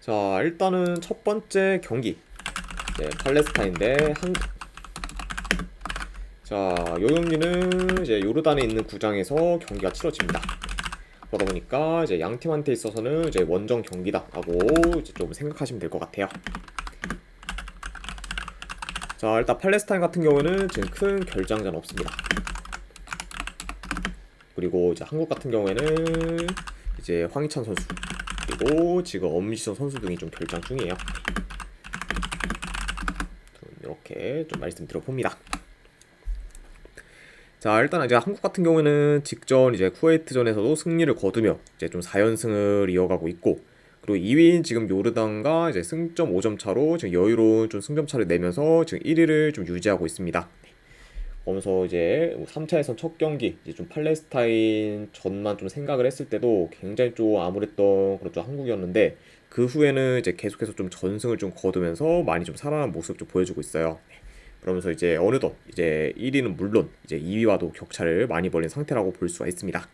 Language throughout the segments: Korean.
자, 일단은 첫 번째 경기. 네, 팔레스타인 대 한국. 자, 요 경기는 이제 요르단에 있는 구장에서 경기가 치러집니다. 그러다 보니까 이제 양 팀한테 있어서는 이제 원정 경기다라고 이제 좀 생각하시면 될 것 같아요. 자, 일단 팔레스타인 같은 경우는 지금 큰 결장전 없습니다. 그리고 이제 한국 같은 경우에는 이제 황희찬 선수 그리고 지금 엄지성 선수 등이 좀 결장 중이에요. 이렇게 좀 말씀드려봅니다. 자, 일단 이제 한국 같은 경우는 직전 이제 쿠웨이트전에서도 승리를 거두며 이제 좀 4연승을 이어가고 있고, 그리고 2위인 지금 요르단과 이제 승점 5점 차로 지금 여유로운 좀 승점 차를 내면서 지금 1위를 좀 유지하고 있습니다. 그러면서 이제 3차에선 첫 경기 이제 좀 팔레스타인 전만 좀 생각을 했을 때도 굉장히 좀 암울했던 그런 좀 한국이었는데, 그 후에는 이제 계속해서 좀 전승을 좀 거두면서 많이 좀 살아난 모습 좀 보여주고 있어요. 그러면서 이제 어느덧 이제 1위는 물론 이제 2위와도 격차를 많이 벌린 상태라고 볼 수가 있습니다.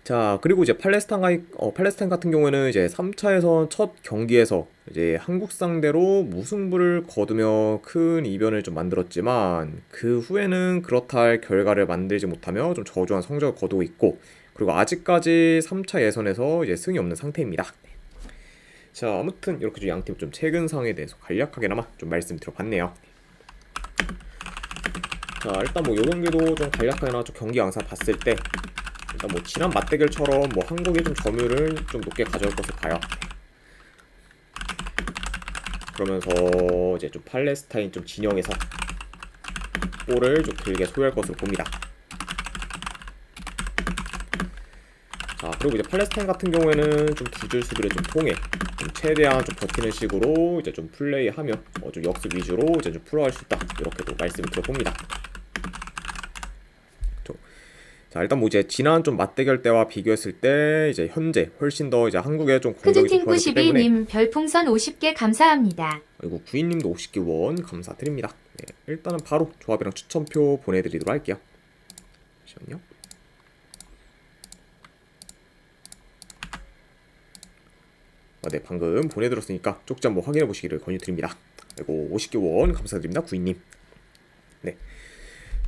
자, 그리고 이제 팔레스타인 같은 경우에는 이제 3차에서 첫 경기에서 이제 한국 상대로 무승부를 거두며 큰 이변을 좀 만들었지만, 그 후에는 그렇다 할 결과를 만들지 못하며 좀 저조한 성적을 거두고 있고, 그리고 아직까지 3차 예선에서 이제 승이 없는 상태입니다. 자, 아무튼 이렇게 좀 양팀 좀 최근 상황에 대해서 간략하게나마 좀 말씀드려봤네요. 자, 일단 뭐 요 경기도 좀 간략하게나 좀 경기 양상 봤을 때, 일단 뭐 지난 맞대결처럼 뭐 한국이 좀 점유를 좀 높게 가져올 것을 봐요. 그러면서 이제 좀 팔레스타인 좀 진영에서 볼을 좀 길게 소유할 것으로 봅니다. 자, 그리고 이제 팔레스타인 같은 경우에는 좀 두 줄 수비를 좀 통해 좀 최대한 좀 버티는 식으로 이제 좀 플레이하며 좀 역습 위주로 이제 좀 풀어갈 수 있다, 이렇게도 말씀을 드려봅니다. 자, 일단 뭐 이제 지난 좀 맞대결 때와 비교했을 때 이제 현재 훨씬 더 이제 한국의 좀 공격이 좀 좋아졌기 때문에. 크즈팅92님 별풍선 50개 감사합니다. 그리고 구인님도 50개 원 감사드립니다. 네, 일단은 바로 조합이랑 추천표 보내드리도록 할게요. 잠시만요. 네, 방금 보내드렸으니까 쪽지 한번 확인해 보시기를 권유드립니다. 그리고 50개 원 감사드립니다, 구인님. 네.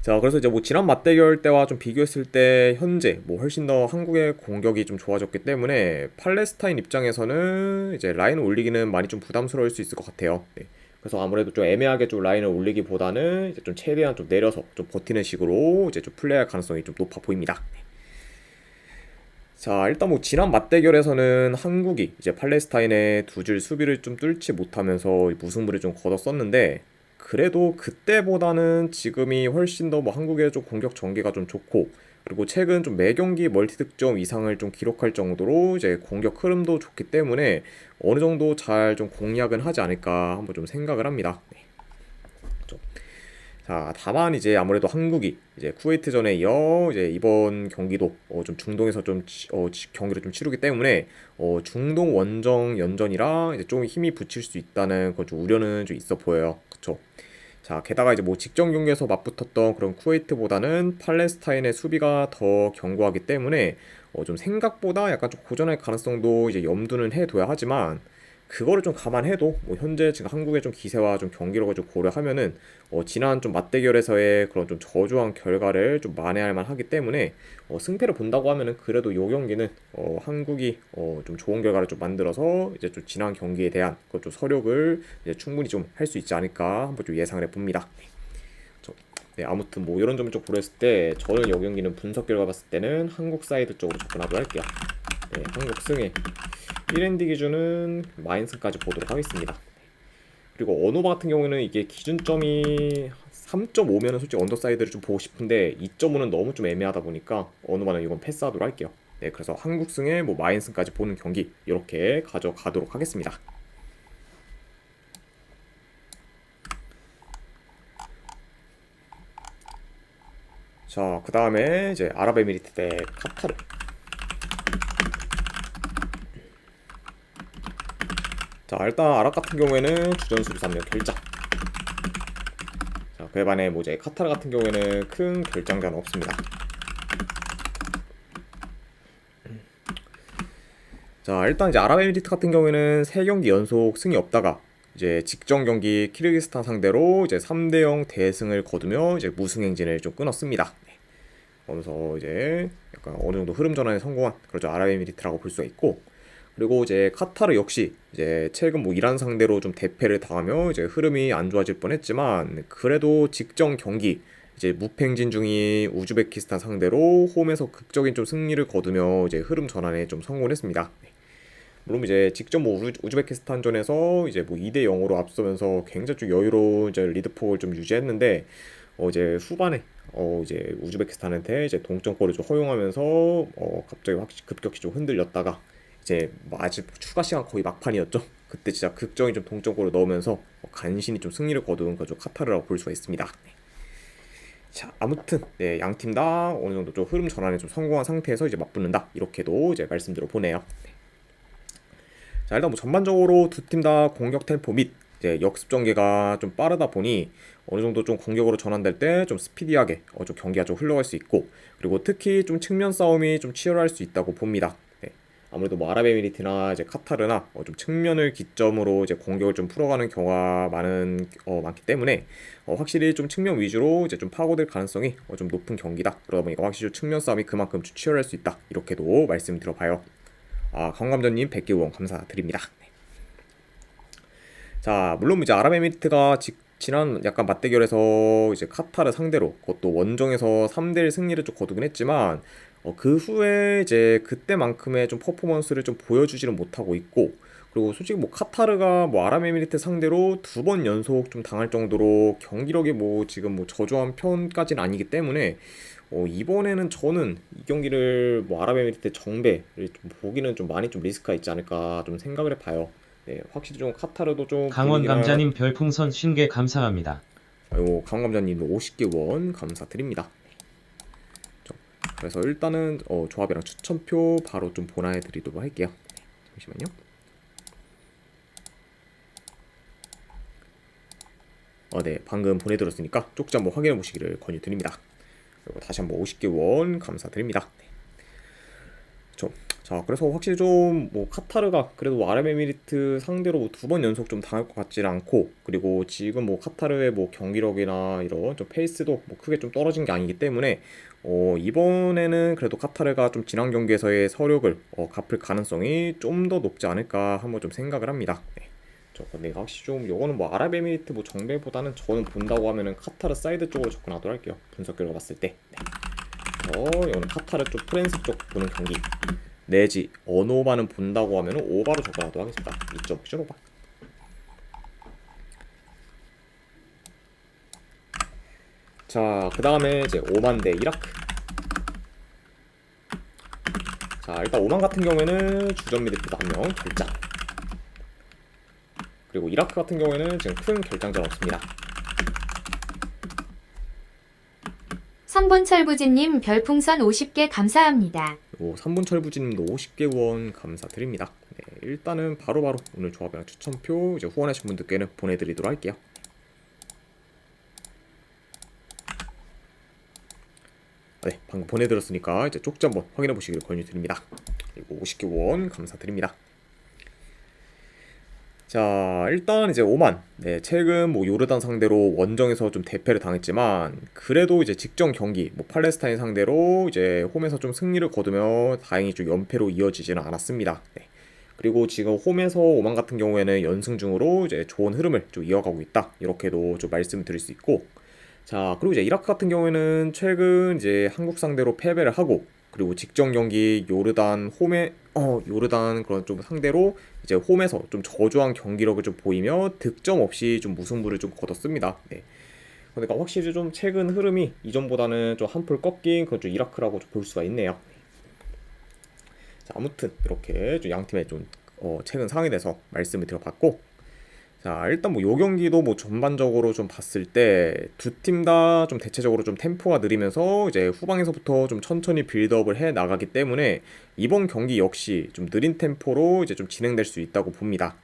자, 그래서 이제 뭐 지난 맞대결 때와 좀 비교했을 때 현재 뭐 훨씬 더 한국의 공격이 좀 좋아졌기 때문에 팔레스타인 입장에서는 이제 라인을 올리기는 많이 좀 부담스러울 수 있을 것 같아요. 네. 그래서 아무래도 좀 애매하게 좀 라인을 올리기보다는 이제 좀 최대한 좀 내려서 좀 버티는 식으로 이제 좀 플레이할 가능성이 좀 높아 보입니다. 네. 자, 일단 뭐 지난 맞대결에서는 한국이 이제 팔레스타인의 두 줄 수비를 좀 뚫지 못하면서 무승부를 좀 거뒀었는데, 그래도 그때보다는 지금이 훨씬 더 뭐 한국의 좀 공격 전개가 좀 좋고, 그리고 최근 좀 매경기 멀티 득점 이상을 좀 기록할 정도로 이제 공격 흐름도 좋기 때문에 어느 정도 잘 좀 공략은 하지 않을까 한번 좀 생각을 합니다. 네. 자, 다만 이제 아무래도 한국이 이제 쿠웨이트전에 이어 이제 이번 경기도 좀 중동에서 좀 경기를 좀 치르기 때문에 중동 원정 연전이라 이제 좀 힘이 붙일 수 있다는 그런 좀 우려는 좀 있어 보여요. 그쵸? 자, 게다가 이제 뭐 직전 경기에서 맞붙었던 그런 쿠웨이트보다는 팔레스타인의 수비가 더 견고하기 때문에 좀 생각보다 약간 좀 고전할 가능성도 이제 염두는 해둬야 하지만, 그거를 좀 감안해도 뭐 현재 지금 한국의 좀 기세와 좀 경기력을 좀 고려하면은 지난 좀 맞대결에서의 그런 좀 저조한 결과를 좀 만회할 만하기 때문에 승패를 본다고 하면은 그래도 요 경기는 한국이 좀 좋은 결과를 좀 만들어서 이제 좀 지난 경기에 대한 그 좀 서력을 이제 충분히 좀 할 수 있지 않을까 한번 좀 예상을 해봅니다. 네, 아무튼 뭐 이런 점을 좀 고려했을 때 저는 이 경기는 분석 결과 봤을 때는 한국 사이드 쪽으로 접근하도록 할게요. 네, 한국 승에 1엔드 기준은 마인승까지 보도록 하겠습니다. 그리고 언어바 같은 경우는 이게 기준점이 3.5면은 솔직히 언더사이드를 좀 보고 싶은데 2.5는 너무 좀 애매하다 보니까 언어바는 이건 패스하도록 할게요. 네, 그래서 한국승에 뭐 마인승까지 보는 경기 이렇게 가져가도록 하겠습니다. 자, 그 다음에 이제 아랍에미리트 대 카타르. 자, 일단 아랍 같은 경우에는 주전 수비 3명 결장. 자, 그에 반해 뭐 이제 카타르 같은 경우에는 큰 결장자는 없습니다. 자, 일단 이제 아랍에미리트 같은 경우에는 3경기 연속 승이 없다가 이제 직전 경기 키르기스탄 상대로 이제 3대 0 대승을 거두며 이제 무승 행진을 좀 끊었습니다. 네. 그러면서 이제 약간 어느 정도 흐름 전환에 성공한 그렇죠 아랍에미리트라고 볼 수가 있고, 그리고 이제 카타르 역시 이제 최근 뭐 이란 상대로 좀 대패를 당하며 이제 흐름이 안 좋아질 뻔했지만 그래도 직전 경기 이제 무팽진 중인 우즈베키스탄 상대로 홈에서 극적인 좀 승리를 거두며 이제 흐름 전환에 좀 성공을 했습니다. 네. 물론 이제 직접 뭐 우즈베키스탄전에서 이제 뭐 2대 0으로 앞서면서 굉장히 좀 여유로운 이제 리드폭을 좀 유지했는데 이제 후반에 이제 우즈베키스탄한테 이제 동점골을 좀 허용하면서 갑자기 확실히 급격히 좀 흔들렸다가 이제 뭐 아직 추가 시간 거의 막판이었죠. 그때 진짜 극적인 좀 동점골을 넣으면서 간신히 좀 승리를 거둔 그좀 카타르라고 볼 수가 있습니다. 네. 자, 아무튼 네, 양 팀 다 어느 정도 좀 흐름 전환에 좀 성공한 상태에서 이제 맞붙는다 이렇게도 이제 말씀드려 보네요. 네. 자, 일단 뭐 전반적으로 두 팀 다 공격 템포 및 이제 역습 전개가 좀 빠르다 보니 어느 정도 좀 공격으로 전환될 때 좀 스피디하게 좀 경기가 좀 흘러갈 수 있고, 그리고 특히 좀 측면 싸움이 좀 치열할 수 있다고 봅니다. 네. 아무래도 뭐 아랍에미리트나 이제 카타르나 좀 측면을 기점으로 이제 공격을 좀 풀어가는 경우가 많기 때문에 확실히 좀 측면 위주로 이제 좀 파고들 가능성이 좀 높은 경기다. 그러다 보니까 확실히 측면 싸움이 그만큼 좀 치열할 수 있다. 이렇게도 말씀드려봐요. 강감자님 100개 후원 감사드립니다. 네. 자, 물론 이제 아랍에미리트가 지난 약간 맞대결에서 이제 카타르 상대로 그것도 원정에서 3대1 승리를 좀 거두긴 했지만 그 후에 이제 그때만큼의 좀 퍼포먼스를 좀 보여주지는 못하고 있고, 그리고 솔직히 뭐 카타르가 뭐 아랍에미리트 상대로 2번 연속 좀 당할 정도로 경기력이 뭐 지금 뭐 저조한 편까지는 아니기 때문에 이번에는 저는 이 경기를 뭐 아랍에미리트 정배를 좀 보기는 좀 많이 좀 리스크가 있지 않을까 좀 생각을 해봐요. 네, 확실히 좀 카타르도 좀 강원 분위기나. 감자님 별풍선 50개 감사합니다. 아이고, 강감자님도 50개 원 감사드립니다. 그래서 일단은 조합이랑 추천표 바로 좀 보내드리도록 할게요. 네, 잠시만요. 네, 방금 보내드렸으니까 쪽지 한번 확인해 보시기를 권유드립니다. 그리고 다시 한번 50개 원 감사드립니다. 네. 자, 그래서 확실히 좀 뭐 카타르가 그래도 아랍에미리트 상대로 뭐 2번 연속 좀 당할 것 같지는 않고, 그리고 지금 뭐 카타르의 뭐 경기력이나 이런 좀 페이스도 뭐 크게 좀 떨어진 게 아니기 때문에 이번에는 그래도 카타르가 좀 지난 경기에서의 서력을 갚을 가능성이 좀 더 높지 않을까 한번 좀 생각을 합니다. 네. 근데 확실히 좀 요거는 뭐 아랍에미리트 뭐 정배보다는 저는 본다고 하면은 카타르 사이드 쪽으로 접근하도록 할게요. 분석 결과 봤을 때. 네. 이거는 카타르 쪽 프렌스 쪽 보는 경기 내지 언오바는 본다고 하면은 오바로 접근하도록 하겠습니다. 2.9 오바. 자, 그 다음에 이제 오만 대 이라크. 자, 일단 오만 같은 경우에는 주전 미드필더 1명 결장, 그리고 이라크 같은 경우에는 지금 큰 결장전 없습니다. 3번 철부지님 별풍선 50개 감사합니다. 3분 철부지님도 50개 후원 감사드립니다. 네, 일단은 바로바로 오늘 조합이랑 추천표 이제 후원하신 분들께는 보내드리도록 할게요. 네, 방금 보내드렸으니까 이제 쪽지 한번 확인해 보시기를 권유드립니다. 그리고 50개 후원 감사드립니다. 자, 일단 이제 오만. 네, 최근 뭐 요르단 상대로 원정에서 좀 대패를 당했지만 그래도 이제 직전 경기 뭐 팔레스타인 상대로 이제 홈에서 좀 승리를 거두며 다행히 좀 연패로 이어지지는 않았습니다. 네. 그리고 지금 홈에서 오만 같은 경우에는 연승 중으로 이제 좋은 흐름을 좀 이어가고 있다. 이렇게도 좀 말씀드릴 수 있고. 자, 그리고 이제 이라크 같은 경우에는 최근 이제 한국 상대로 패배를 하고, 그리고 직전 경기 요르단 요르단 그런 좀 상대로 이제 홈에서 좀 저조한 경기력을 좀 보이며 득점 없이 좀 무승부를 좀 거뒀습니다. 네. 그러니까 확실히 좀 최근 흐름이 이전보다는 좀 한풀 꺾인 그런 좀 이라크라고 좀 볼 수가 있네요. 자, 아무튼 이렇게 좀 양 팀의 좀 최근 상황에 대해서 말씀을 드려봤고, 자, 일단 뭐 요 경기도 뭐 전반적으로 좀 봤을 때 두 팀 다 좀 대체적으로 좀 템포가 느리면서 이제 후방에서부터 좀 천천히 빌드업을 해 나가기 때문에 이번 경기 역시 좀 느린 템포로 이제 좀 진행될 수 있다고 봅니다.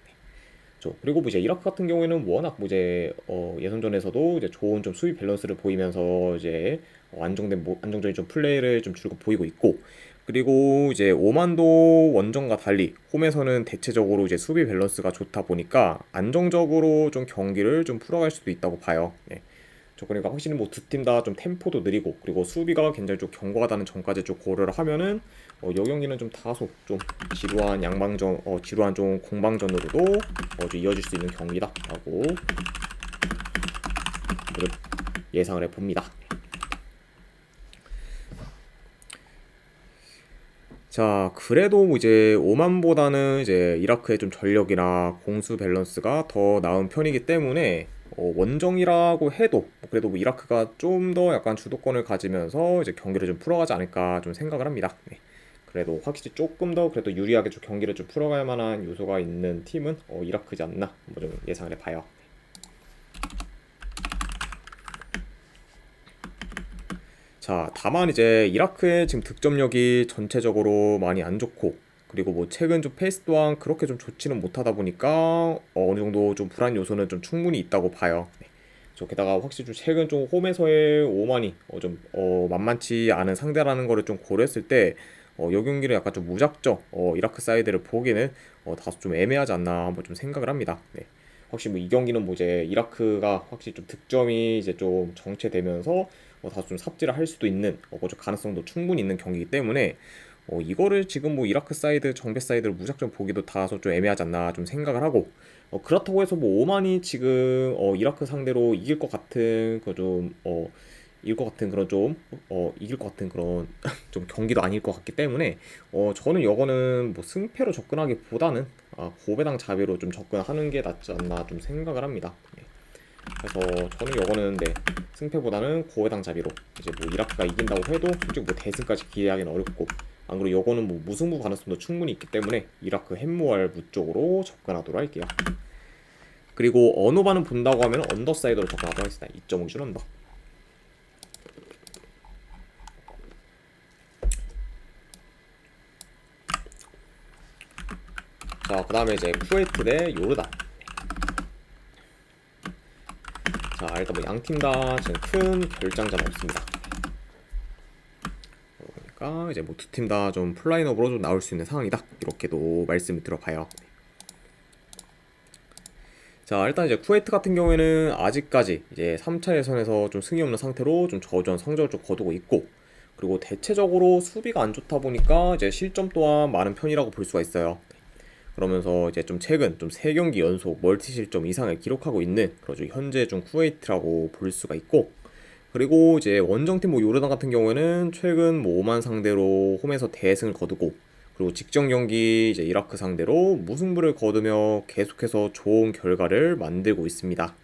그리고 뭐 이제 이라크 같은 경우에는 워낙 뭐 이제 예선전에서도 이제 좋은 좀 수비 밸런스를 보이면서 이제 안정적인 좀 플레이를 좀 줄곧 보이고 있고, 그리고 이제 오만도 원정과 달리 홈에서는 대체적으로 이제 수비 밸런스가 좋다 보니까 안정적으로 좀 경기를 좀 풀어갈 수도 있다고 봐요. 네. 그러니까 확실히 뭐 두 팀 다 좀 템포도 느리고 그리고 수비가 굉장히 좀 견고하다는 점까지 좀 고려를 하면은 이 경기는 좀 다소 좀 지루한 양방전, 지루한 좀 공방전으로도 좀 이어질 수 있는 경기다라고 예상을 해봅니다. 자, 그래도 이제 오만보다는 이제 이라크의 좀 전력이나 공수 밸런스가 더 나은 편이기 때문에 원정이라고 해도 그래도 뭐 이라크가 좀 더 약간 주도권을 가지면서 이제 경기를 좀 풀어가지 않을까 좀 생각을 합니다. 네. 그래도 확실히 조금 더 그래도 유리하게 좀 경기를 좀 풀어갈 만한 요소가 있는 팀은 이라크지 않나 좀 예상을 해봐요. 자, 다만 이제 이라크의 지금 득점력이 전체적으로 많이 안 좋고 그리고 뭐 최근 좀 페이스 또한 그렇게 좀 좋지는 못하다 보니까 어느 정도 좀 불안 요소는 좀 충분히 있다고 봐요. 네. 게다가 확실히 좀 최근 좀 홈에서의 오만이 좀 만만치 않은 상대라는 거를 좀 고려했을 때 이 경기를 약간 좀 무작정 이라크 사이드를 보기는 다소 좀 애매하지 않나 한번 좀 생각을 합니다. 네. 확실히 뭐 이 경기는 뭐 이제 이라크가 확실히 좀 득점이 이제 좀 정체되면서 다소 좀 삽질을 할 수도 있는 좀 가능성도 충분히 있는 경기이기 때문에 이거를 지금 뭐 이라크 사이드 정배 사이드를 무작정 보기도 다소 좀 애매하지 않나 좀 생각을 하고 그렇다고 해서 뭐 오만이 지금 이라크 상대로 이길 것 같은 이길 것 같은 그런 이길 것 같은 그런 좀 경기도 아닐 것 같기 때문에 저는 이거는 뭐 승패로 접근하기보다는 고배당 자비로 좀 접근하는 게 낫지 않나 좀 생각을 합니다. 네. 그래서 저는 이거는 네, 승패보다는 고배당 자비로 이제 뭐 이라크가 이긴다고 해도 솔직히 뭐 대승까지 기대하기는 어렵고 안 그리고 이거는 뭐 무승부 가능성도 충분히 있기 때문에 이라크 햄무알 무 쪽으로 접근하도록 할게요. 그리고 언어반은 본다고 하면 언더사이드로 접근하도록 하겠습니다. 2.5 기준 언더. 자, 그 다음에 이제 쿠웨이트 대 요르단. 자, 일단 뭐 양팀 다 지금 큰 결장자는 없습니다. 그러니까 이제 뭐 두 팀 다 좀 플라인업으로 좀 나올 수 있는 상황이다. 이렇게도 말씀을 들어봐요. 자, 일단 이제 쿠웨이트 같은 경우에는 아직까지 이제 3차 예선에서 좀 승이 없는 상태로 좀 저조한 성적을 좀 거두고 있고 그리고 대체적으로 수비가 안 좋다 보니까 이제 실점 또한 많은 편이라고 볼 수가 있어요. 그러면서 이제 좀 최근 좀 3경기 연속 멀티 실점 이상을 기록하고 있는 그런 현재 좀 쿠웨이트라고 볼 수가 있고 그리고 이제 원정팀 뭐 요르단 같은 경우에는 최근 뭐 오만 상대로 홈에서 대승을 거두고 그리고 직전 경기 이제 이라크 상대로 무승부를 거두며 계속해서 좋은 결과를 만들고 있습니다.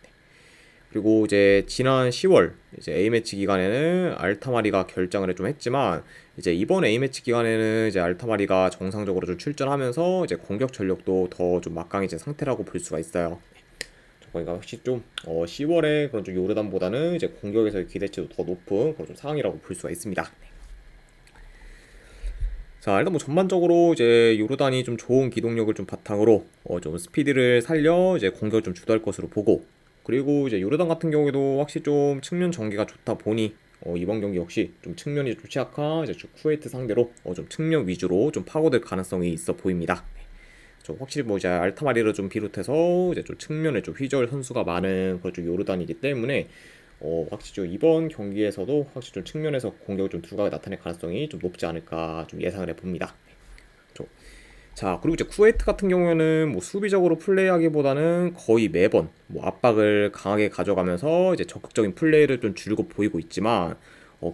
그리고 이제 지난 10월 이제 A매치 기간에는 알타마리가 결장을 좀 했지만 이제 이번 A매치 기간에는 이제 알타마리가 정상적으로 좀 출전하면서 이제 공격 전력도 더 좀 막강해진 상태라고 볼 수가 있어요. 그러니까 확실히 좀 10월에 그런 좀 요르단보다는 이제 공격에서의 기대치도 더 높은 그런 좀 상황이라고 볼 수가 있습니다. 자, 일단 뭐 전반적으로 이제 요르단이 좀 좋은 기동력을 좀 바탕으로 좀 스피드를 살려 이제 공격을 좀 주도할 것으로 보고 그리고 이제 요르단 같은 경우에도 확실히 좀 측면 전개가 좋다 보니 이번 경기 역시 좀 측면이 좀 취약한 이제 쿠웨이트 상대로 좀 측면 위주로 좀 파고들 가능성이 있어 보입니다. 좀 확실히 뭐 이제 알타마리를 좀 비롯해서 이제 좀 측면에 좀 휘저을 선수가 많은 그런 좀 요르단이기 때문에 확실히 좀 이번 경기에서도 확실히 좀 측면에서 공격을 좀 두각을 나타낼 가능성이 좀 높지 않을까 좀 예상을 해봅니다. 자, 그리고 이제 쿠웨이트 같은 경우에는 뭐 수비적으로 플레이하기보다는 거의 매번 뭐 압박을 강하게 가져가면서 이제 적극적인 플레이를 좀 줄곧 보이고 있지만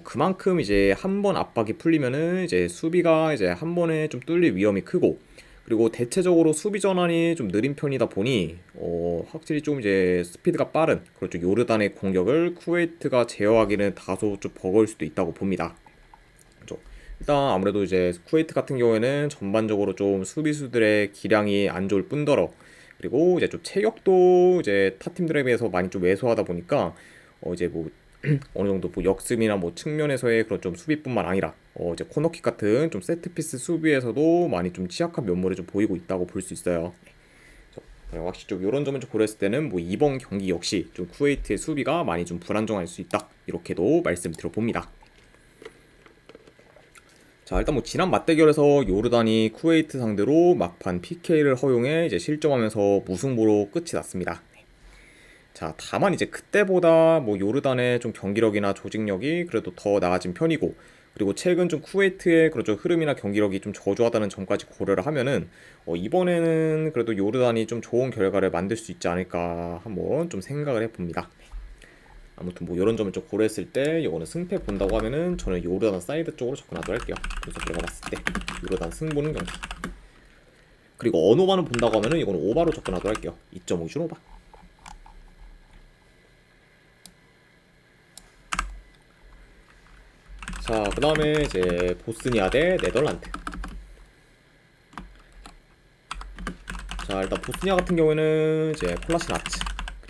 그만큼 이제 한 번 압박이 풀리면은 이제 수비가 이제 한 번에 좀 뚫릴 위험이 크고 그리고 대체적으로 수비 전환이 좀 느린 편이다 보니 확실히 좀 이제 스피드가 빠른 그렇죠 요르단의 공격을 쿠웨이트가 제어하기는 다소 좀 버거울 수도 있다고 봅니다. 그렇죠? 일단 아무래도 이제 쿠웨이트 같은 경우에는 전반적으로 좀 수비수들의 기량이 안 좋을 뿐더러 그리고 이제 좀 체격도 이제 타 팀들에 비해서 많이 좀 왜소하다 보니까 이제 뭐 어느 정도 뭐 역습이나 뭐 측면에서의 그런 좀 수비뿐만 아니라 이제 코너킥 같은 좀 세트피스 수비에서도 많이 좀 취약한 면모를 좀 보이고 있다고 볼 수 있어요. 확실히 좀 이런 점을 좀 고려했을 때는 뭐 이번 경기 역시 좀 쿠웨이트의 수비가 많이 좀 불안정할 수 있다 이렇게도 말씀드려 봅니다. 자, 일단 뭐 지난 맞대결에서 요르단이 쿠웨이트 상대로 막판 PK를 허용해 이제 실점하면서 무승부로 끝이 났습니다. 자, 다만 이제 그때보다 뭐 요르단의 좀 경기력이나 조직력이 그래도 더 나아진 편이고, 그리고 최근 좀 쿠웨이트의 그런 좀 흐름이나 경기력이 좀 저조하다는 점까지 고려를 하면은 이번에는 그래도 요르단이 좀 좋은 결과를 만들 수 있지 않을까 한번 좀 생각을 해봅니다. 아무튼 뭐 이런 점을 좀 고려했을 때 이거는 승패 본다고 하면은 저는 요르단 사이드 쪽으로 접근하도록 할게요. 그래서 제가 봤을 때 요르단 승 보는 경기. 그리고 언오바는 본다고 하면은 이거는 오바로 접근하도록 할게요. 2.5준 오바. 자, 그 다음에 이제 보스니아 대 네덜란드. 자, 일단 보스니아 같은 경우에는 이제 콜라시나츠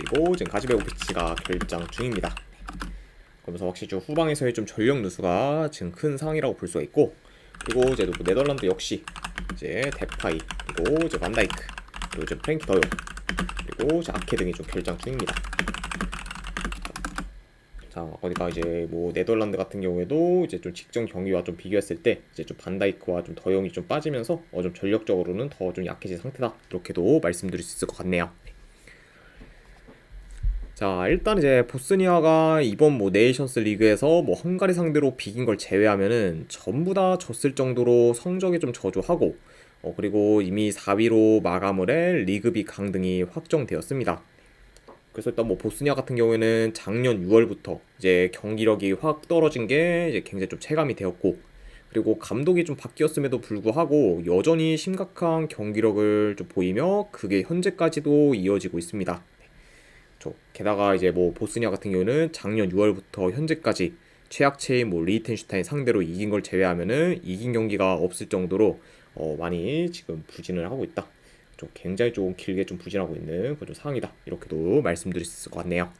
그리고 지금 가지베고비치가 결장 중입니다. 그러면서 확실히 좀 후방에서의 좀 전력 누수가 지금 큰 상황이라고 볼 수가 있고, 그리고 이제 네덜란드 역시 이제 데파이 그리고 이제 반다이크 그리고 이제 프랭키 더용 그리고 이제 아케 등이 좀 결장 중입니다. 자, 그러니까 이제 뭐 네덜란드 같은 경우에도 이제 좀 직전 경기와 좀 비교했을 때 이제 좀 반다이크와 좀 더용이 좀 빠지면서 좀 전력적으로는 더 좀 약해진 상태다, 이렇게도 말씀드릴 수 있을 것 같네요. 자, 일단 이제 보스니아가 이번 뭐 네이션스 리그에서 뭐 헝가리 상대로 비긴 걸 제외하면은 전부 다 졌을 정도로 성적이 좀 저조하고, 그리고 이미 4위로 마감을 해 리그비 강등이 확정되었습니다. 그래서 일단 뭐 보스니아 같은 경우에는 작년 6월부터 이제 경기력이 확 떨어진 게 이제 굉장히 좀 체감이 되었고, 그리고 감독이 좀 바뀌었음에도 불구하고 여전히 심각한 경기력을 좀 보이며 그게 현재까지도 이어지고 있습니다. 게다가 이제 뭐 보스니아 같은 경우는 작년 6월부터 현재까지 최약체인 뭐 리히텐슈타인 상대로 이긴 걸 제외하면은 이긴 경기가 없을 정도로 많이 지금 부진을 하고 있다. 좀 굉장히 좀 길게 좀 부진하고 있는 그런 상황이다, 이렇게도 말씀드릴 수 있을 것 같네요.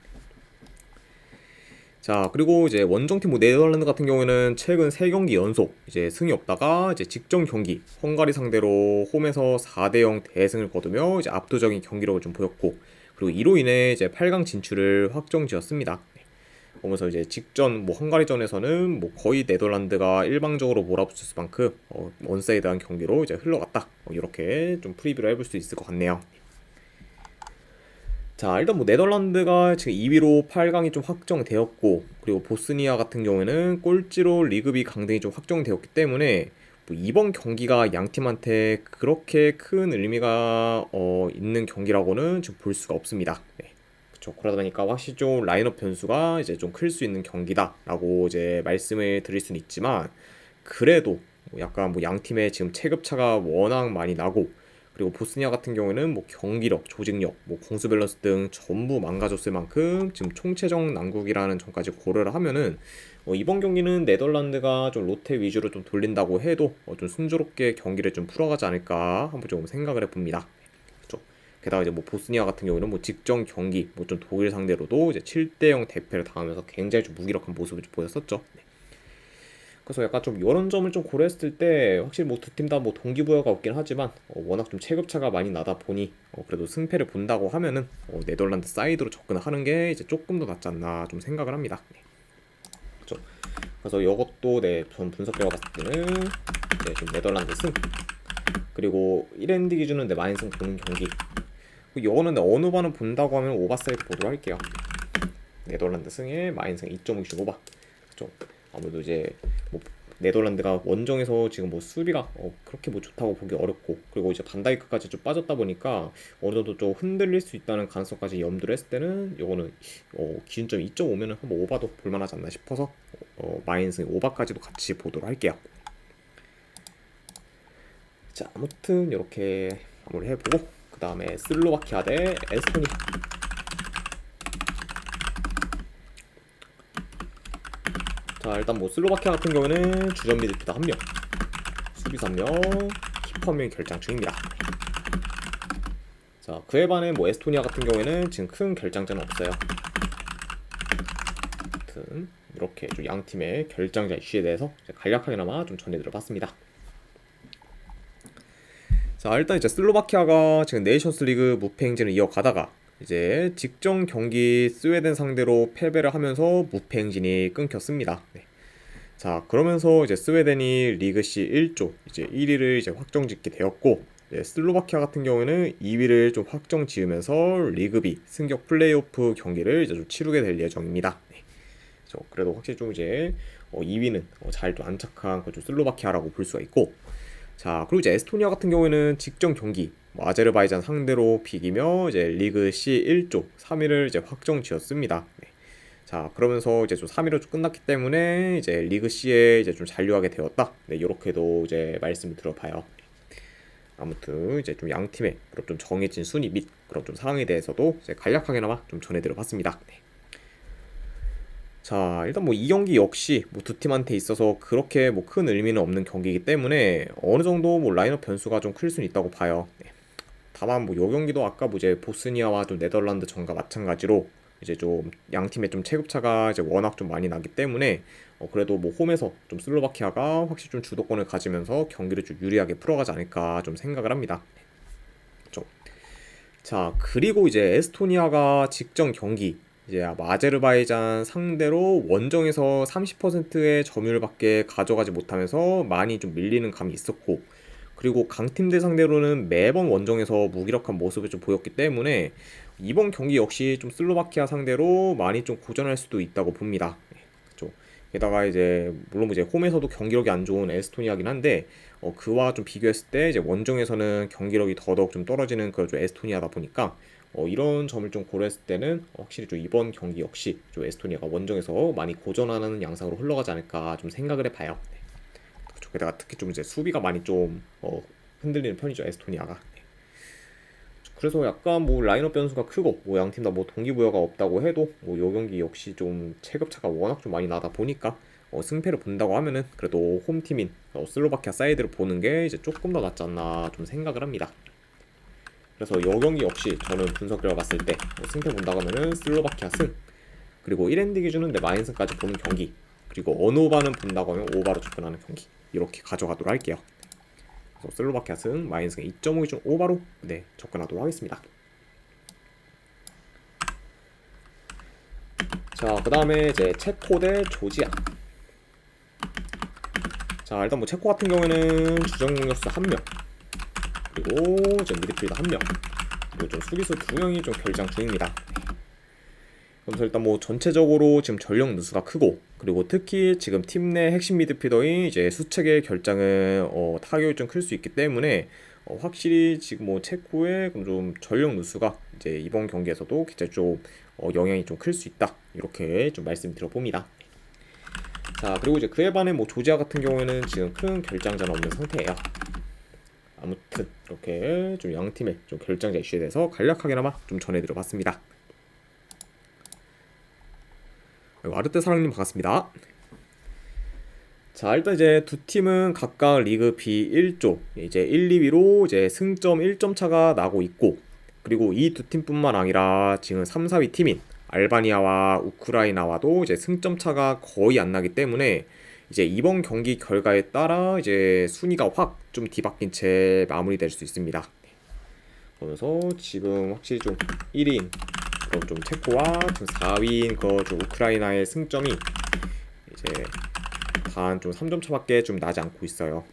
자, 그리고 이제 원정팀 뭐 네덜란드 같은 경우에는 최근 3경기 연속 이제 승이 없다가 이제 직전 경기 헝가리 상대로 홈에서 4대0 대승을 거두며 이제 압도적인 경기력을 좀 보였고, 그리고 이로 인해 이제 8강 진출을 확정지었습니다. 보면서 이제 직전 뭐 헝가리전에서는 뭐 거의 네덜란드가 일방적으로 몰아붙였을 만큼 원사이드한 경기로 이제 흘러갔다, 이렇게 좀 프리뷰를 해볼 수 있을 것 같네요. 자, 일단 뭐 네덜란드가 지금 2위로 8강이 좀 확정되었고, 그리고 보스니아 같은 경우에는 꼴찌로 리그비 강등이 좀 확정되었기 때문에 뭐 이번 경기가 양 팀한테 그렇게 큰 의미가 있는 경기라고는 지금 볼 수가 없습니다. 네. 그렇죠. 그러다 보니까 확실히 좀 라인업 변수가 이제 좀 클 수 있는 경기다라고 이제 말씀을 드릴 수는 있지만, 그래도 약간 뭐 양 팀의 지금 체급차가 워낙 많이 나고, 그리고 보스니아 같은 경우에는 뭐 경기력, 조직력, 뭐 공수 밸런스 등 전부 망가졌을 만큼 지금 총체적 난국이라는 점까지 고려를 하면은 이번 경기는 네덜란드가 좀 롯데 위주로 좀 돌린다고 해도 좀 순조롭게 경기를 좀 풀어가지 않을까 한번 좀 생각을 해봅니다. 그렇죠. 게다가 이제 뭐 보스니아 같은 경우는 뭐 직전 경기 뭐 좀 독일 상대로도 이제 7대0 대패를 당하면서 굉장히 좀 무기력한 모습을 좀 보였었죠. 네. 그래서 약간 좀 이런 점을 좀 고려했을 때 확실히 뭐 두 팀 다 뭐 동기부여가 없긴 하지만 워낙 좀 체급차가 많이 나다 보니 그래도 승패를 본다고 하면은 네덜란드 사이드로 접근하는 게 이제 조금 더 낫지 않나 좀 생각을 합니다. 네. 그렇죠. 그래서 이것도 전 분석해 봤을 때는 좀 네덜란드 승, 그리고 1엔드 기준은 마인승 보는 경기, 이거는 어느 반은 본다고 하면 오바 사이드 보도록 할게요. 네덜란드 승에 마인승 2.5씩 오바. 그렇죠. 아무래도 이제 뭐 네덜란드가 원정에서 지금 뭐 수비가 그렇게 뭐 좋다고 보기 어렵고, 그리고 이제 반다이크까지 좀 빠졌다 보니까 어느 정도 좀 흔들릴 수 있다는 가능성까지 염두를 했을 때는 이거는 기준점 2.5면은 한번 오바도 볼만하지 않나 싶어서 마인승 오바까지도 같이 보도록 할게요. 자, 아무튼 이렇게 마무리 해보고 그 다음에 슬로바키아 대 에스토니아. 자, 일단 뭐 슬로바키아 같은 경우는 주전 미드필더 1명, 수비수 1명, 키퍼 1명이 결장 중입니다. 자, 그에 반해 뭐 에스토니아 같은 경우에는 지금 큰 결장자는 없어요. 아무튼 이렇게 좀 양 팀의 결장자 이슈에 대해서 간략하게나마 좀 전해드려 봤습니다. 자, 일단 이제 슬로바키아가 지금 네이션스 리그 무패 행진을 이어가다가 이제 직전 경기 스웨덴 상대로 패배를 하면서 무패 행진이 끊겼습니다. 네. 자, 그러면서 이제 스웨덴이 리그 C 1조 이제 1위를 이제 확정짓게 되었고, 이제 슬로바키아 같은 경우에는 2위를 좀 확정 지으면서 리그 B 승격 플레이오프 경기를 이제 좀 치르게 될 예정입니다. 네. 그래도 확실히 좀 이제 2위는 잘 또 안착한 그 좀 슬로바키아라고 볼 수가 있고, 자, 그리고 이제 에스토니아 같은 경우에는 직전 경기 뭐 아제르바이잔 상대로 비기며 이제 리그 C 1조 3위를 이제 확정 지었습니다. 네. 자, 그러면서 이제 좀 3위로 좀 끝났기 때문에 이제 리그 C에 이제 좀 잔류하게 되었다. 네, 이렇게도 이제 말씀을 들어봐요. 아무튼 이제 좀 양 팀의 그런 좀 정해진 순위 및 그런 좀 상황에 대해서도 이제 간략하게나마 좀 전해드려봤습니다. 네. 자, 일단 뭐 이 경기 역시 뭐 두 팀한테 있어서 그렇게 뭐 큰 의미는 없는 경기이기 때문에 어느 정도 뭐 라인업 변수가 좀 클 수는 있다고 봐요. 네. 다만 뭐 요 경기도 아까 뭐 이제 보스니아와 좀 네덜란드 전과 마찬가지로 이제 좀 양 팀의 좀 체급차가 이제 워낙 좀 많이 나기 때문에 그래도 뭐 홈에서 좀 슬로바키아가 확실히 좀 주도권을 가지면서 경기를 좀 유리하게 풀어가지 않을까 좀 생각을 합니다. 좀. 자, 그리고 이제 에스토니아가 직전 경기 이제 아제르바이잔 상대로 원정에서 30%의 점유율밖에 가져가지 못하면서 많이 좀 밀리는 감이 있었고, 그리고 강팀들 상대로는 매번 원정에서 무기력한 모습을 좀 보였기 때문에 이번 경기 역시 좀 슬로바키아 상대로 많이 좀 고전할 수도 있다고 봅니다. 네, 그렇죠. 게다가 이제 물론 이제 홈에서도 경기력이 안 좋은 에스토니아긴 한데 그와 좀 비교했을 때 이제 원정에서는 경기력이 더더욱 좀 떨어지는 그 좀 에스토니아다 보니까 이런 점을 좀 고려했을 때는 확실히 좀 이번 경기 역시 좀 에스토니아가 원정에서 많이 고전하는 양상으로 흘러가지 않을까 좀 생각을 해봐요. 네. 그렇죠. 게다가 특히 좀 이제 수비가 많이 좀 흔들리는 편이죠, 에스토니아가. 네. 그래서 약간 뭐 라인업 변수가 크고 뭐 양 팀 다 뭐 동기부여가 없다고 해도 뭐요 경기 역시 좀 체급차가 워낙 좀 많이 나다 보니까 승패를 본다고 하면은 그래도 홈팀인 슬로바키아 사이드를 보는 게 이제 조금 더 낫지 않나 좀 생각을 합니다. 그래서 요 경기 역시 저는 분석 결과 봤을 때 승패 본다고 하면은 슬로바키아 승, 그리고 1엔드 기준은 내 마인승까지 보는 경기, 그리고 언오바는 본다고 하면 오바로 접근하는 경기, 이렇게 가져가도록 할게요. 그래서 슬로바키아 승, 마인승 2.5 기준 오바로 네 접근하도록 하겠습니다. 자, 그 다음에 이제 체코 대 조지아. 자, 일단 뭐 체코 같은 경우에는 주전 공격수 1명, 그리고 이제 미드필더 1명, 그리고 좀 수비수 2명이 좀 결장 중입니다. 그래서 일단 뭐 전체적으로 지금 전력 누수가 크고, 그리고 특히 지금 팀 내 핵심 미드필더인 이제 수책의 결장은 타격이 좀 클 수 있기 때문에 확실히 지금 뭐 체코의 좀 전력 누수가 이제 이번 경기에서도 굉장히 좀 영향이 좀 클 수 있다, 이렇게 좀 말씀드려봅니다. 자, 그리고 이제 그에 반해 뭐 조지아 같은 경우에는 지금 큰 결장자는 없는 상태예요. 아무튼 이렇게 좀 양 팀의 좀 결장자 이슈에 대해서 간략하게나마 좀 전해드려봤습니다. 아르테 사랑님 반갑습니다. 자, 일단 이제 두 팀은 각각 리그 B 1조 이제 1, 2위로 이제 승점 1점 차가 나고 있고, 그리고 이 두 팀뿐만 아니라 지금 3, 4위 팀인 알바니아와 우크라이나와도 이제 승점 차가 거의 안 나기 때문에 이제 이번 경기 결과에 따라 이제 순위가 확 좀 뒤바뀐 채 마무리될 수 있습니다. 그러면서 지금 확실히 좀 1위인 그런 좀 체코와 좀 4위인 그 좀 우크라이나의 승점이 이제 단 좀 3점 차밖에 좀 나지 않고 있어요.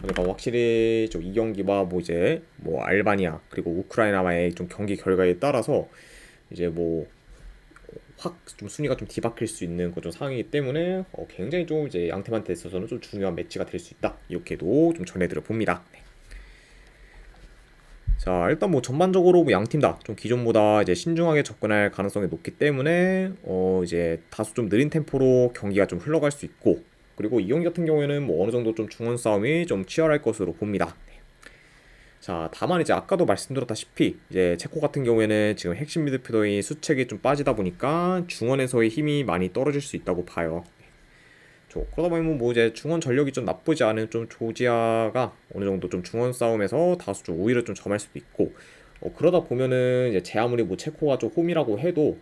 그러니까 확실히 좀 이 경기와 뭐 이제 뭐 알바니아 그리고 우크라이나와의 좀 경기 결과에 따라서 이제 뭐 확 좀 순위가 좀 뒤바뀔 수 있는 그런 상황이기 때문에 굉장히 좀 이제 양 팀한테 있어서는 좀 중요한 매치가 될 수 있다, 이렇게도 좀 전해드려 봅니다. 네. 자, 일단 뭐 전반적으로 뭐 양 팀 다 좀 기존보다 이제 신중하게 접근할 가능성이 높기 때문에 이제 다소 좀 느린 템포로 경기가 좀 흘러갈 수 있고, 그리고 이 경기 같은 경우에는 뭐 어느 정도 좀 중원 싸움이 좀 치열할 것으로 봅니다. 자, 다만 이제 아까도 말씀드렸다시피 이제 체코 같은 경우에는 지금 핵심 미드필더의 수책이 좀 빠지다 보니까 중원에서의 힘이 많이 떨어질 수 있다고 봐요. 그러다 보면 뭐 이제 중원 전력이 좀 나쁘지 않은 좀 조지아가 어느 정도 좀 중원 싸움에서 다소 좀 우위를 좀 점할 수도 있고, 그러다 보면은 이제 제 아무리 뭐 체코가 좀 홈이라고 해도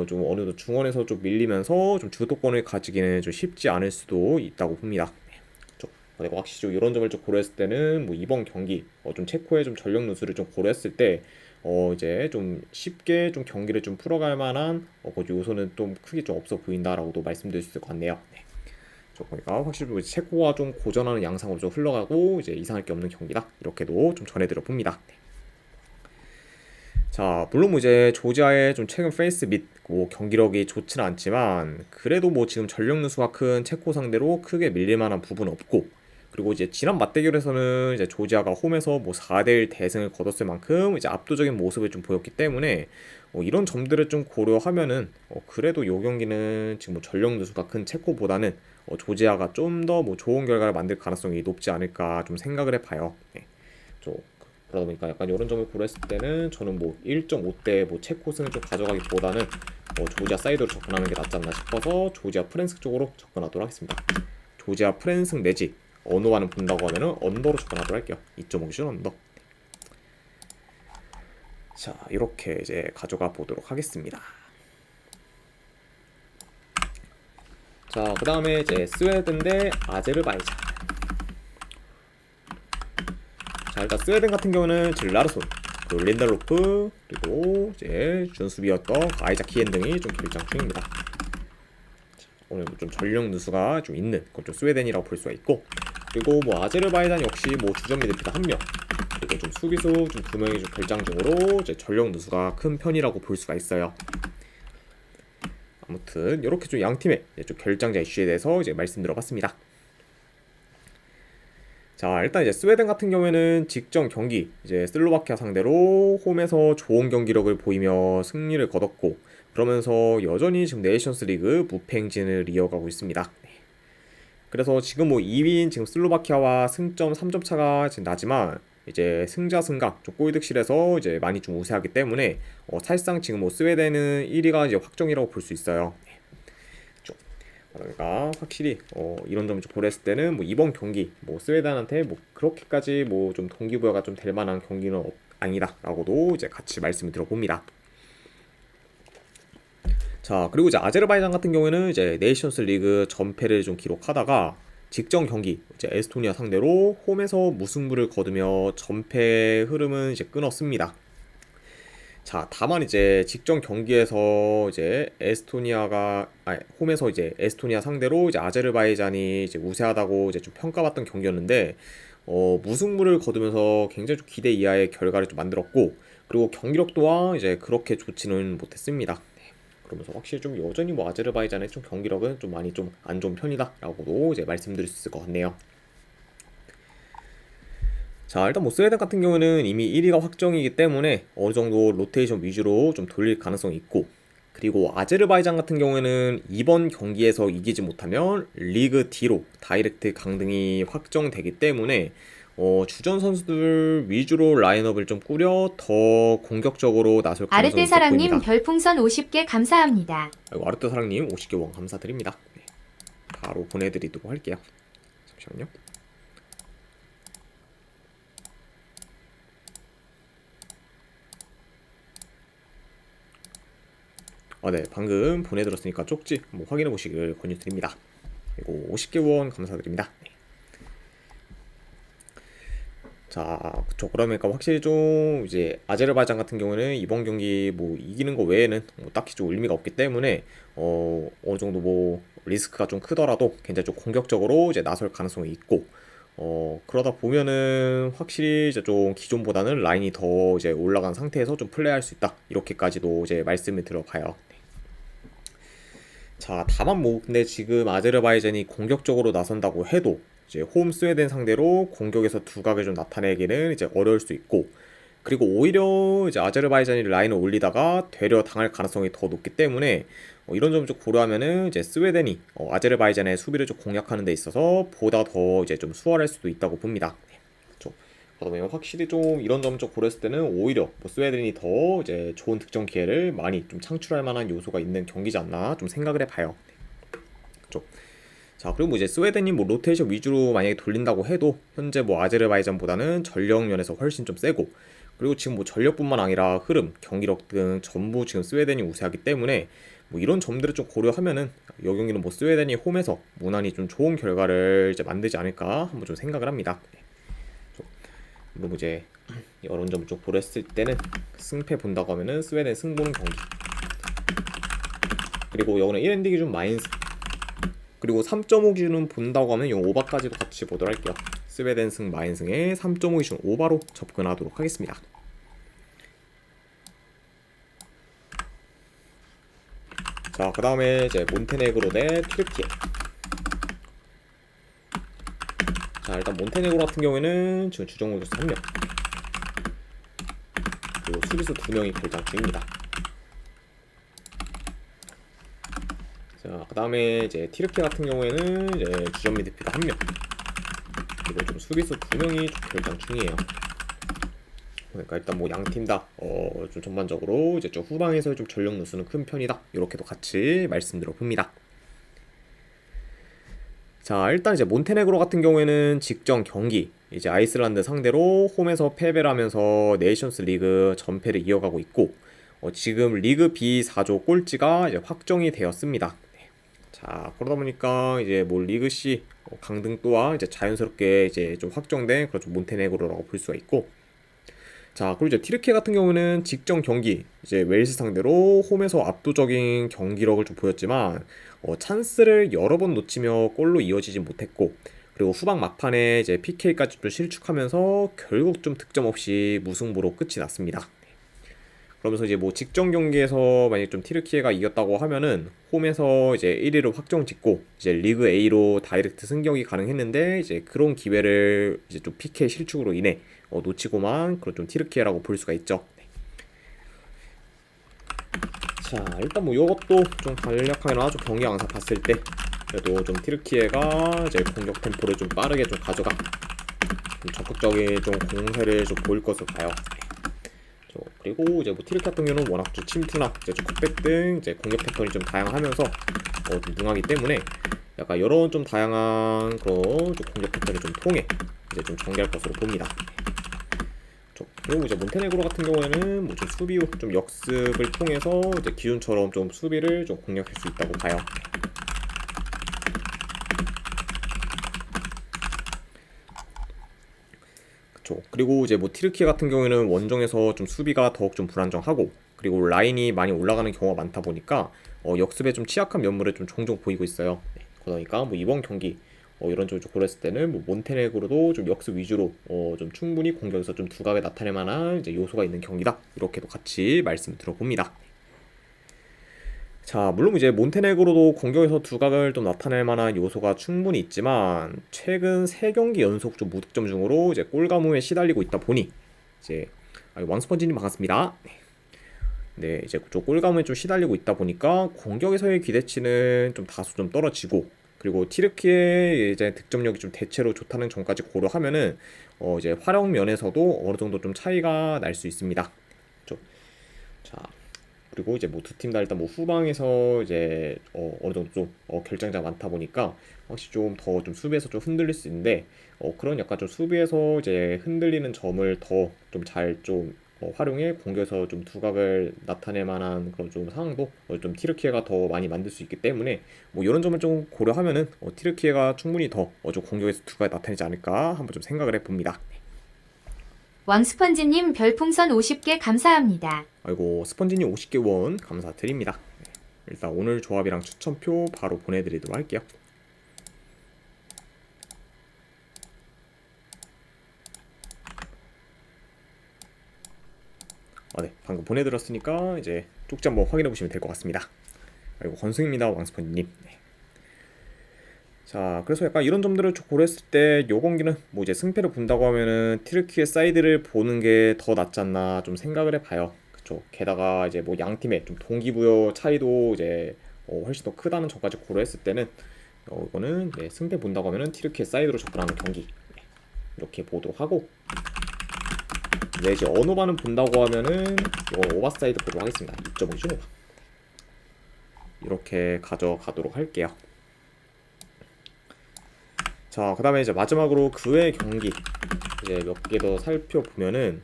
좀 어느 정도 중원에서 좀 밀리면서 좀 주도권을 가지기는 좀 쉽지 않을 수도 있다고 봅니다. 그리고 확실히 좀 이런 점을 좀 고려했을 때는 뭐 이번 경기 좀 체코의 좀 전력 누수를 좀 고려했을 때 이제 좀 쉽게 좀 경기를 좀 풀어갈 만한 그 요소는 좀 크게 좀 없어 보인다라고도 말씀드릴 수 있을 것 같네요. 네. 그러니까 확실히 뭐 체코가 좀 고전하는 양상으로 좀 흘러가고 이제 이상할 게 없는 경기다 이렇게도 좀 전해드려 봅니다. 네. 자, 물론 뭐 이제 조지아의 좀 최근 페이스 및 뭐 경기력이 좋지는 않지만 그래도 뭐 지금 전력 누수가 큰 체코 상대로 크게 밀릴 만한 부분은 없고, 그리고 이제 지난 맞대결에서는 이제 조지아가 홈에서 뭐 4대1 대승을 거뒀을 만큼 이제 압도적인 모습을 좀 보였기 때문에 이런 점들을 좀 고려하면은 그래도 요 경기는 지금 뭐 전력 누수가 큰 체코보다는 조지아가 좀 더 뭐 좋은 결과를 만들 가능성이 높지 않을까 좀 생각을 해봐요. 네. 좀 그러다 보니까 약간 이런 점을 고려했을 때는 저는 뭐 1.5대 뭐 체코 승을 좀 가져가기보다는 조지아 사이드로 접근하는 게 낫지 않나 싶어서 조지아 프랜스 쪽으로 접근하도록 하겠습니다. 조지아 프랜스 내지 언어와는 본다고 하면은 언더로 접근하도록 할게요. 2.5슛 언더. 자, 이렇게 이제 가져가 보도록 하겠습니다. 자, 그 다음에 이제 스웨덴 대 아제르바이잔. 자, 일단 스웨덴 같은 경우는 지금 라르손, 그리고 린달로프, 그리고 이제 준수비였던 아이작 키엔 등이 좀 결장 중입니다. 자, 오늘 좀 전력 누수가 좀 있는 그건 좀 스웨덴이라고 볼 수가 있고, 그리고 뭐 아제르바이잔 역시 뭐 주전 미드필더 1명, 그리고 좀 수비수 좀 2명이 좀 결장 중으로 이제 전력 누수가 큰 편이라고 볼 수가 있어요. 아무튼 이렇게 좀 양 팀의 좀 결장자 이슈에 대해서 이제 말씀드려봤습니다. 자, 일단 이제 스웨덴 같은 경우에는 직전 경기 이제 슬로바키아 상대로 홈에서 좋은 경기력을 보이며 승리를 거뒀고, 그러면서 여전히 지금 네이션스 리그 무패 행진을 이어가고 있습니다. 그래서 지금 뭐 2위인 지금 슬로바키아와 승점 3점 차가 지금 나지만 이제 승자 승각 좀 골득실에서 이제 많이 좀 우세하기 때문에 사실상 지금 뭐 스웨덴은 1위가 이제 확정이라고 볼 수 있어요. 그러니까 확실히 이런 점을 좀 고려했을 때는 뭐 이번 경기 뭐 스웨덴한테 뭐 그렇게까지 뭐 좀 동기부여가 좀 될 만한 경기는 아니다라고도 이제 같이 말씀을 드려봅니다. 자, 그리고 이제 아제르바이잔 같은 경우에는 이제 네이션스 리그 전패를 좀 기록하다가 직전 경기 이제 에스토니아 상대로 홈에서 무승부를 거두며 전패 흐름은 이제 끊었습니다. 자, 다만 이제 직전 경기에서 이제 홈에서 이제 에스토니아 상대로 이제 아제르바이잔이 이제 우세하다고 이제 좀 평가받던 경기였는데 무승부를 거두면서 굉장히 좀 기대 이하의 결과를 좀 만들었고, 그리고 경기력 또한 이제 그렇게 좋지는 못했습니다. 그러면서 확실히 좀 여전히 뭐 아제르바이잔의 좀 경기력은 좀 많이 좀 안 좋은 편이다라고도 이제 말씀드릴 수 있을 것 같네요. 자, 일단 뭐 스웨덴 같은 경우는 이미 1위가 확정이기 때문에 어느 정도 로테이션 위주로 좀 돌릴 가능성이 있고, 그리고 아제르바이잔 같은 경우에는 이번 경기에서 이기지 못하면 리그 D로 다이렉트 강등이 확정되기 때문에 주전 선수들 위주로 라인업을 좀 꾸려 더 공격적으로 나설 가능성이 있어 아르테사랑님 보입니다. 별풍선 50개 감사합니다. 아이고, 아르테사랑님 50개 원 감사드립니다. 네, 바로 보내드리도록 할게요. 잠시만요. 네, 방금 보내드렸으니까 쪽지 한번 확인해 보시길 권유드립니다. 그리고 50개 원 감사드립니다. 네. 자, 그쵸. 그러니까 확실히 좀 이제 아제르바이잔 같은 경우는 이번 경기 뭐 이기는 거 외에는 뭐 딱히 좀 의미가 없기 때문에 어느 정도 뭐 리스크가 좀 크더라도 굉장히 좀 공격적으로 이제 나설 가능성이 있고, 그러다 보면은 확실히 이제 좀 기존보다는 라인이 더 이제 올라간 상태에서 좀 플레이할 수 있다 이렇게까지도 이제 말씀을 들어봐요. 자, 다만 뭐 근데 지금 아제르바이잔이 공격적으로 나선다고 해도 이제 홈 스웨덴 상대로 공격에서 두각을 좀 나타내기는 이제 어려울 수 있고, 그리고 오히려 이제 아제르바이잔이 라인을 올리다가 되려 당할 가능성이 더 높기 때문에 이런 점을 좀 고려하면은 이제 스웨덴이 아제르바이잔의 수비를 좀 공략하는 데 있어서 보다 더 이제 좀 수월할 수도 있다고 봅니다. 그렇죠. 그러다 보면 확실히 좀 이런 점을 좀 고려했을 때는 오히려 뭐 스웨덴이 더 이제 좋은 득점 기회를 많이 좀 창출할 만한 요소가 있는 경기지 않나 좀 생각을 해봐요. 그렇죠. 자, 그리고 뭐 이제 스웨덴이 뭐 로테이션 위주로 만약에 돌린다고 해도 현재 뭐 아제르바이잔보다는 전력 면에서 훨씬 좀 세고, 그리고 지금 뭐 전력뿐만 아니라 흐름, 경기력 등 전부 지금 스웨덴이 우세하기 때문에 뭐 이런 점들을 좀 고려하면은 이 경기는 뭐 스웨덴이 홈에서 무난히 좀 좋은 결과를 이제 만들지 않을까 한번 좀 생각을 합니다. 물론 이제 이런 점을 좀 고려했을 때는 승패 본다고 하면은 스웨덴 승 보는 경기. 그리고 여기는 1엔딩 기준 마이너스. 그리고 3.5 기준은 본다고 하면 이 오바까지도 같이 보도록 할게요. 스웨덴 승 마인승에 3.5 기준 오바로 접근하도록 하겠습니다. 자, 그 다음에 이제 몬테네그로 대 튀르키예. 자, 일단 몬테네그로 같은 경우에는 지금 주전 공격수 1명, 그리고 수비수 2명이 결장 중입니다. 자, 그 다음에 이제 튀르키예 같은 경우에는 이제 주전 미드필더 1명, 그리고 좀 수비수 2명이 좀 결장 중이에요. 그러니까 일단 뭐 양 팀 다 좀 전반적으로 이제 좀 후방에서 좀 전력 누수는 큰 편이다. 이렇게도 같이 말씀드려 봅니다. 자, 일단 이제 몬테네그로 같은 경우에는 직전 경기 이제 아이슬란드 상대로 홈에서 패배를 하면서 네이션스 리그 전패를 이어가고 있고, 지금 리그 B 4조 꼴찌가 이제 확정이 되었습니다. 네. 자, 그러다 보니까 이제 뭐 리그 C 강등 또한 이제 자연스럽게 이제 좀 확정된 그런 좀 몬테네그로라고 볼 수가 있고, 자, 그리고 이제 튀르키예 같은 경우는 직전 경기 이제 웨일스 상대로 홈에서 압도적인 경기력을 좀 보였지만 찬스를 여러 번 놓치며 골로 이어지지 못했고, 그리고 후반 막판에 이제 PK까지 좀 실축하면서 결국 좀 득점 없이 무승부로 끝이 났습니다. 그러면서 이제 뭐 직전 경기에서 만약 좀 튀르키예가 이겼다고 하면은 홈에서 이제 1위를 확정 짓고 이제 리그 A로 다이렉트 승격이 가능했는데, 이제 그런 기회를 이제 좀 PK 실축으로 인해 놓치고만 그런 좀 튀르키예라고 볼 수가 있죠. 네. 자, 일단 뭐 이것도 좀 간략하게 나와서 경기 양상 봤을 때 그래도 좀 튀르키예가 이제 공격 템포를 좀 빠르게 좀 가져가 좀 적극적인 좀 공세를 좀 보일 것으로 봐요. 그리고 이제 뭐 튀르키예 같은 경우는 워낙 좀 침투나 이제 좀 컵백 등 이제 공격 패턴이 좀 다양하면서 좀 능하기 때문에 약간 이런 좀 다양한 그런 좀 공격 패턴을 좀 통해 이제 좀 전개할 것으로 봅니다. 그리고 이제 몬테네그로 같은 경우에는 뭐 좀 수비 후 좀 역습을 통해서 이제 기존처럼 좀 수비를 좀 공략할 수 있다고 봐요. 그쵸. 그리고 이제 뭐 튀르키예 같은 경우에는 원정에서 좀 수비가 더욱 좀 불안정하고, 그리고 라인이 많이 올라가는 경우가 많다 보니까 역습에 좀 취약한 면모를 좀 종종 보이고 있어요. 네. 그러니까 뭐 이번 경기 이런 쪽을 좀 고렸을 때는 뭐 몬테네그로도 좀 역습 위주로 좀 충분히 공격에서 좀 두각을 나타낼 만한 이제 요소가 있는 경기다. 이렇게도 같이 말씀 들어봅니다. 자, 물론 이제 몬테네그로도 공격에서 두각을 좀 나타낼 만한 요소가 충분히 있지만 최근 3경기 연속 좀 무득점 중으로 이제 골가무에 시달리고 있다 보니 이제 왕스펀지님 반갑습니다. 네, 이제 좀 골가무에 좀 시달리고 있다 보니까 공격에서의 기대치는 좀 다소 좀 떨어지고, 그리고 튀르키예의 이제 득점력이 좀 대체로 좋다는 점까지 고려하면은 이제 활용 면에서도 어느 정도 좀 차이가 날 수 있습니다. 그렇죠? 자, 그리고 이제 뭐 두 팀 다 일단 뭐 후방에서 이제 어느 정도 좀 결장자 많다 보니까 확실히 좀 더 좀 수비에서 좀 흔들릴 수 있는데, 그런 약간 좀 수비에서 이제 흔들리는 점을 더 좀 잘 좀 활용해 공격에서 좀 두각을 나타낼 만한 그런 좀 상황도 좀 튀르키예가 더 많이 만들 수 있기 때문에 뭐 이런 점을 좀 고려하면은 튀르키예가 충분히 더 좀 공격에서 두각을 나타내지 않을까 한번 좀 생각을 해봅니다. 왕스펀지님 별풍선 50개 감사합니다. 아이고, 스펀지님 50개 원 감사드립니다. 일단 오늘 조합이랑 추천표 바로 보내드리도록 할게요. 네, 방금 보내드렸으니까 이제 쪽지 한번 확인해 보시면 될 것 같습니다. 아이고, 건승입니다, 왕스펀지님. 네. 자, 그래서 약간 이런 점들을 좀 고려했을 때 요 경기는 뭐 이제 승패를 본다고 하면은 튀르키예 사이드를 보는 게 더 낫지 않나 좀 생각을 해봐요. 그쵸. 게다가 이제 뭐 양 팀의 좀 동기부여 차이도 이제 훨씬 더 크다는 점까지 고려했을 때는 이거는 네, 승패 본다고 하면은 튀르키예 사이드로 접근하는 경기 네, 이렇게 보도록 하고, 네, 이제 언어반은 본다고 하면은 오버사이드 보도록 하겠습니다. 2.5죠 오버. 이렇게 가져가도록 할게요. 자, 그 다음에 이제 마지막으로 그 외 경기 이제 몇 개 더 살펴보면은,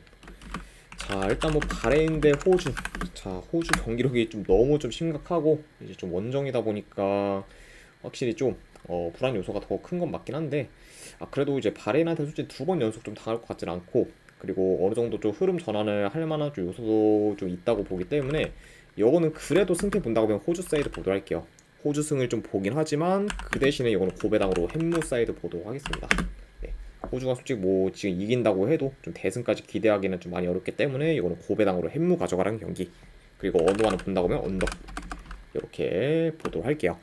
자, 일단 뭐 바레인 대 호주. 자, 호주 경기력이 좀 너무 좀 심각하고 이제 좀 원정이다 보니까 확실히 좀 불안 요소가 더 큰 건 맞긴 한데, 그래도 이제 바레인한테 솔직히 2번 연속 좀 당할 것 같진 않고, 그리고 어느 정도 좀 흐름 전환을 할 만한 좀 요소도 좀 있다고 보기 때문에 이거는 그래도 승패 본다고 하면 호주 사이드 보도록 할게요. 호주 승을 좀 보긴 하지만 그 대신에 이거는 고배당으로 햄무 사이드 보도록 하겠습니다. 네. 호주가 솔직히 뭐 지금 이긴다고 해도 좀 대승까지 기대하기는 좀 많이 어렵기 때문에 이거는 고배당으로 햄무 가져가라는 경기. 그리고 어느 하나 본다고 하면 언더. 이렇게 보도록 할게요.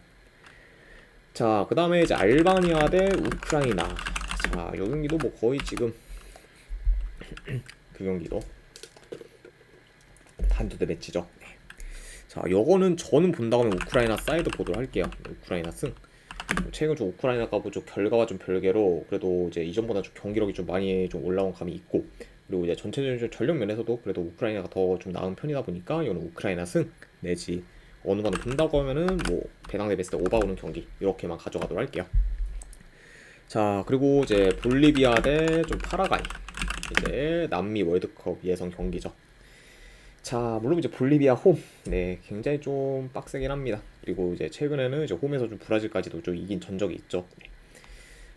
자, 그 다음에 이제 알바니아 대 우크라이나. 자, 이 경기도 뭐 거의 지금 그 경기도 단두대 매치죠. 네. 자, 요거는 저는 본다고 하면 우크라이나 사이드 보도록 할게요. 우크라이나 승. 최근 좀 우크라이나가 뭐 좀 결과와 좀 별개로 그래도 이제 이전보다 좀 경기력이 좀 많이 좀 올라온 감이 있고, 그리고 이제 전체적인 전력 면에서도 그래도 우크라이나가 더 좀 나은 편이다 보니까 이거는 우크라이나 승 내지 어느 거는 본다고 하면은 뭐 배당 대 베스트 오바 오는 경기 이렇게만 가져가도록 할게요. 자, 그리고 이제 볼리비아 대 좀 파라과이, 이제 남미 월드컵 예선 경기죠. 자, 물론 이제 볼리비아 홈, 네, 굉장히 좀 빡세긴 합니다. 그리고 이제 최근에는 이제 홈에서 좀 브라질까지도 좀 이긴 전적이 있죠. 네.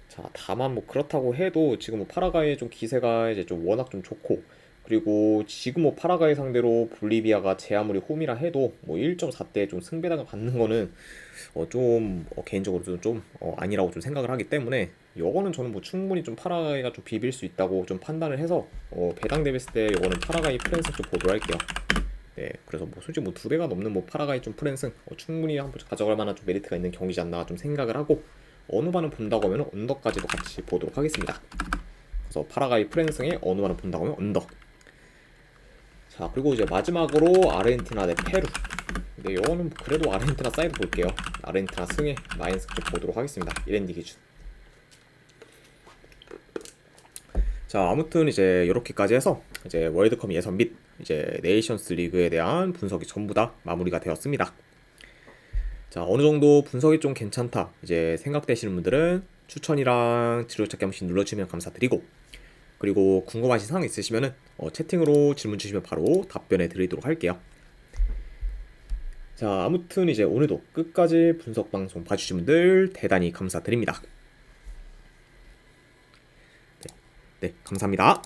자, 다만 뭐 그렇다고 해도 지금 뭐 파라과이의 좀 기세가 이제 좀 워낙 좀 좋고, 그리고 지금 뭐 파라과이 상대로 볼리비아가 제 아무리 홈이라 해도 뭐 1.4대 좀 승배당을 받는 거는 개인적으로 좀 아니라고 좀 생각을 하기 때문에 요거는 저는 뭐 충분히 좀 파라과이가 좀 비빌 수 있다고 좀 판단을 해서 배당 대비했을 때 요거는 파라과이 프랜스 좀 보도록 할게요. 네, 그래서 뭐 솔직히 뭐 2배가 넘는 뭐 파라과이 좀 프랜스 충분히 한번 가져갈 만한 좀 메리트가 있는 경기지 않나 좀 생각을 하고, 어느 반은 본다고 하면 언더까지도 같이 보도록 하겠습니다. 그래서 파라과이 프랜스의 어느 반은 본다고 하면 언더. 자, 그리고 이제 마지막으로 아르헨티나 대 페루. 근데 이거는 그래도 아르헨티나 사이드 볼게요. 아르헨티나 승에 마이너스 좀 보도록 하겠습니다. 1엔디 기준. 자, 아무튼 이제 이렇게까지 해서 이제 월드컵 예선 및 이제 네이션스 리그에 대한 분석이 전부 다 마무리가 되었습니다. 자, 어느 정도 분석이 좀 괜찮다 이제 생각되시는 분들은 추천이랑 지도찾기 한 번씩 눌러주시면 감사드리고, 그리고 궁금하신 사항 있으시면은 채팅으로 질문 주시면 바로 답변해 드리도록 할게요. 자, 아무튼 이제 오늘도 끝까지 분석 방송 봐주신 분들 대단히 감사드립니다. 네, 감사합니다.